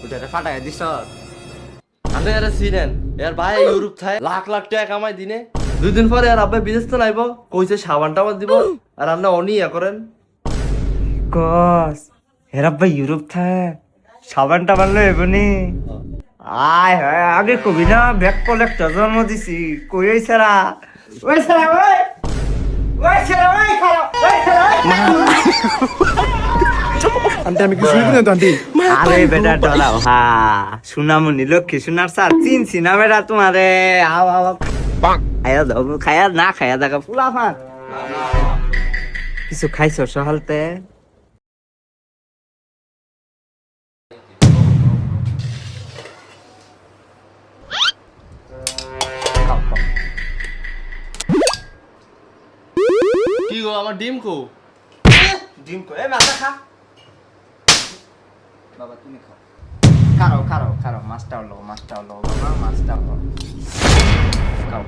ওটারে ফাটাই দিছ। আপনি এরা চিনেন এর ভাই ইউরোপ থাকে লাখ লাখ টাকা কামাই দিনে 2 দিন পরে আর আব্বাই বিদেশ তো নাইব কইছে সাবান টাবান দিব আর আপনি অনিয়া করেন। কস হেরাব্বা ইউরোপ থাকে সাবান টাবান লই এবনি। আয় হয় আগে কবি না ব্যাক কলেক্টর জন্ম দিছি কই ওই সারা ওই সারা ওই সারা ওই খারাপ ওই সারা। আন্টি আমি কিছু শুনি না আন্টি। আরে বেটা ডলাও হা সুনামুনি লক্ষ্মী সোনার স্যার চিনছি না বেটা তোমারে। আও আও খায়া দাও খায়া না খায়া দেখা ফুলা ফান কিছু খাইছো সকালতে? কি গো আমার ডিম কো? ডিম কো এ মাথা খা বাবা তুমি খাও। খাও খাও খাও মাছটাও লো বাবা মাছটাও লো খাও।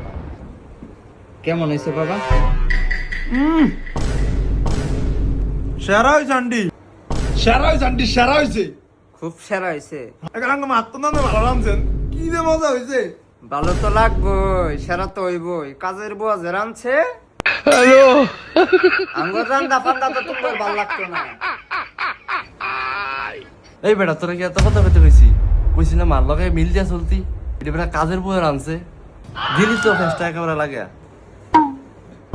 কেমন হয়েছে বাবা? সেরা হয়েছে আন্টি, সেরা হয়েছে আন্টি, সেরা হয়েছে। খুব সেরা হয়েছে। এখন মাত্র না ভালো রাঁধছেন, কি যে মজা হয়েছে। ভালো তো লাগবই, সেরা তো হইবই। কাজের বুয়া যে রাঁধছে আঙ্গুর রান্দা ফান্দা তো তোমার ভালো লাগতো না। এই বেটা তোরা কি এত কথা কইতে কইছি না মার লগে মিল দিয়া চলতি এটা বেটা কাজের বউয়ের আনছে দিলি তো ফেসটা একেবারে লাগে।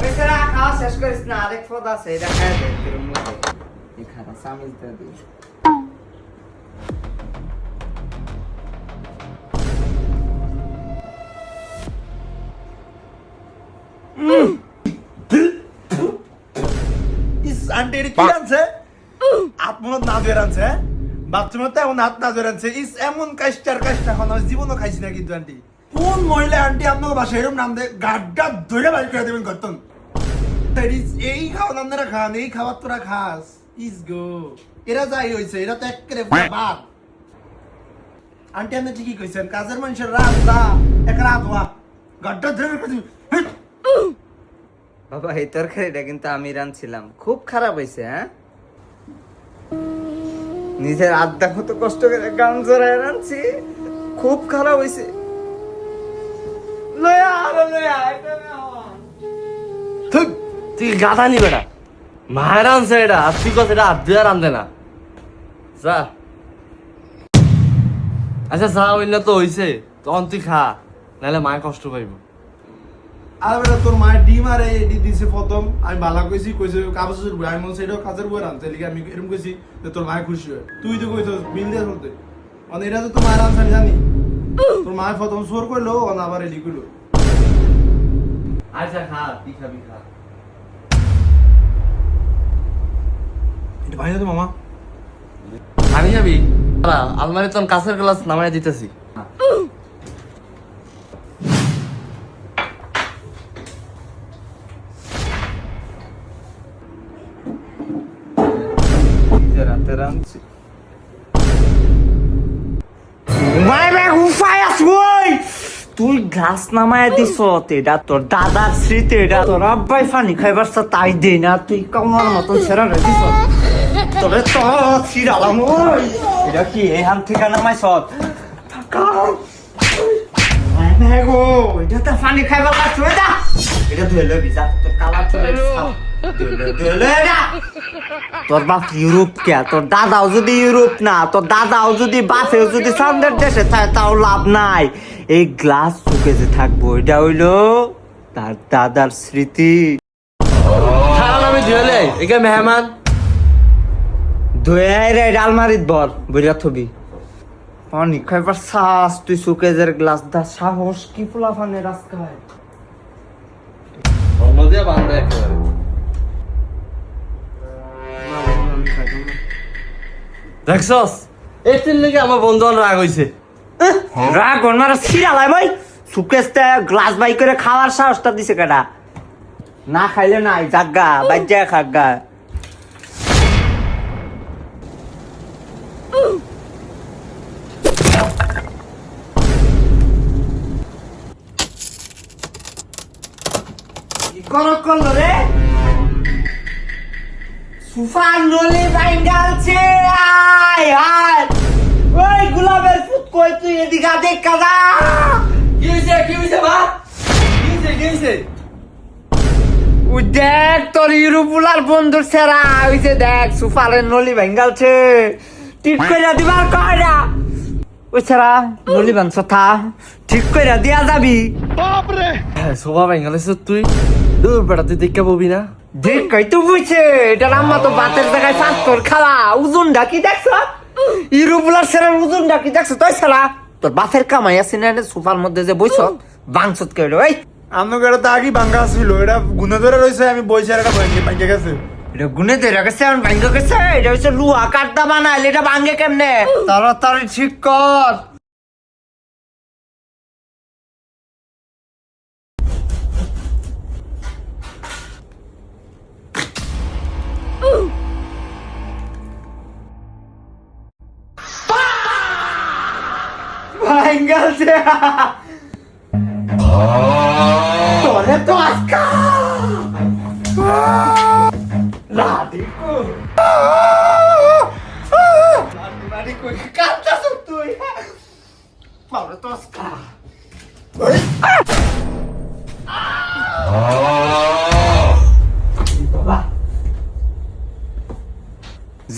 ওই সেরা খাওয়া শেষ করিস না, আরেক পদ আছে এটা খায় দে কিরম লাগে। এই খানা সামিল তে দি। ইস আন্টি এটা কি রাঁধছে? আত্মনত না ধরে রাঁধছে, বাথরুমে তো এমন হাত না ধরে রাঁধছে। ইস এমন কাজটার কাজটা এখন আমি জীবনও খাইছি না কিন্তু আন্টি। কোন মহিলা আন্টি আপনাকে বাসায় এরকম নাম দেয় গাড্ডা ধরে বাড়ি করে দেবেন করতেন। এই খাওয়া আপনারা খান, এই খাবার তোরা খাস। ইস গো এরা যাই হয়েছে, এরা তো একেবারে বাদ। আন্টি আপনি ঠিকই কইছেন, কাজের মানুষের রাত দা এক রাত হওয়া গাড্ডা ধরে রেখে দিবি। বাবা এই তরকারিটা কিন্তু আমি রাঁধছিলাম, খুব খারাপ হয়েছে। হ্যাঁ নিজের আড্ডা কত কষ্ট করে গান জোড়ায় রাঁধছি, খুব খারাপ হয়েছে। লয়া আরে লয়া এটা না তুই গাধা নি বেটা মায়ের আনছে এটা আর তুই কথা এটা আধ আর আনতে না যা। আচ্ছা যা হইলে তো হইছে তখন তুই খা নাহলে মায়ে কষ্ট পাইব। আর বেটা তোর মায়ের ডিম আর এডি দিছে প্রথম, আমি ভালো কইছি কইছে কাগজের বই, আমি বলছি এটা কাজের বই আনতে লিখে আমি এরকম কইছি যে তোর মায়ের খুশি হয়। তুই তো কইছ বিল দিয়ে চলতে মানে এটা তো তোর মায়ের আনসার জানি। তোর মায়ের প্রথম সোর করলো অন আবার এডি কইলো। আচ্ছা খা তুই খাবি খা। এটা ভাই তো মামা আমি যাবি আলমারি তোর কাছের গ্লাস নামাই দিতেছি। রাতে রাঁধছি তুই গ্লাস নামায় দিস, এটা তোর দাদার স্মৃতি, এটা তোর আব্বাই ফানি খাইবার তাই দে না, তুই কামার মতন সেরা দিস তোরে তো ছিড়ালাম। এটা কি এখান থেকে নামাই সত এটা তো ফানি খাইবার লাগছে। এটা ধুয়ে লবি যা, তোর কালার চলে তোর বাপ ইউরোপ কে, তোর দাদাও যদি ইউরোপ না, তোর দাদাও যদি বাসেও যদি সামনের দেশে থাকে তাও লাভ নাই। এই গ্লাস চুকে যে থাকবো এটা হইলো তার দাদার স্মৃতি। আমি ধুয়েলে একে মেহমান ধুয়ে রে আলমারিত বর বইরা থবি পানি খাইবার শ্বাস তুই সুকেজের গ্লাস দা সাহস কি পোলা ফানে রাস্তায় অন্য দিয়ে বান্ধা একেবারে। দেখছস এটির লেগে আমার বন্ধু রাগ হইছে। রাগ ওনারা ছিড়ালাই ভাই সুকেজতে গ্লাস বাই করে খাওয়ার সাহসটা দিছে কেডা? না খাইলে নাই জাগা বাজ্যা খাগা। কি করো রে সুফা নলে বাইঙ্গালছে আয় আয় ওই গুলা দেখা যা। কি হইছে মা? কি হইছে? ওই দেখ তোর ইউরোপুলার বন্ধুর সেরা ওই যে দেখ সুপারের নলি ভেঙ্গালছে ঠিক করে দিবার কয়রা ওই সেরা নলি ভাঙছ থা ঠিক করে দিয়া যাবি সোভা বেঙ্গালিস তুই দূর বেড়া তুই দেখা ববি না দেখ কই তো বুঝছে এটা আম্মা তো বাতের জায়গায় পাঁচতর খাওয়া ওজন ডাকি দেখছ ইউরোপুলার সেরার ওজন ডাকি দেখছ তুই সেরা তোর বাপের কামাই আছে না সুপার মধ্যে যে বইছ বাংসত কইলো এই আপনাকে এটা তো আগেই ভাঙ্গা ছিল, এটা গুনে ধরে রয়েছে, আমি বইছি আর এটা ভাঙ্গে গেছে। এটা গুনে ধরে গেছে আর ভাঙ্গে গেছে এটা হচ্ছে লুহা কাঠটা বানাইলে এটা ভাঙ্গে কেমনে তাড়াতাড়ি ঠিক কর ভাঙ্গালছে তোরে তো আজকা লাডিকো লাডিকো কাঁদতাছ তুই তোরে তো আজকা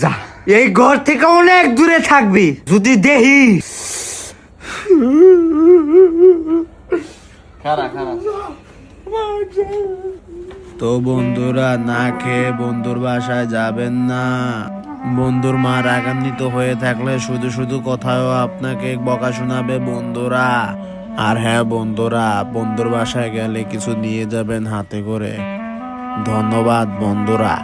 যা এই ঘর থেকে অনেক দূরে থাকবি যদি দেহি খারা তো বন্ধুরা না খেয়ে বন্ধুর বাসায় যাবেন না। বন্ধুর মা রাগান্বিত হয়ে থাকলে শুধু শুধু কথায়ও আপনাকে বকা শোনাবে বন্ধুরা। আর হ্যাঁ বন্ধুরা, বন্ধুর বাসায় গেলে কিছু নিয়ে যাবেন হাতে করে। ধন্যবাদ বন্ধুরা।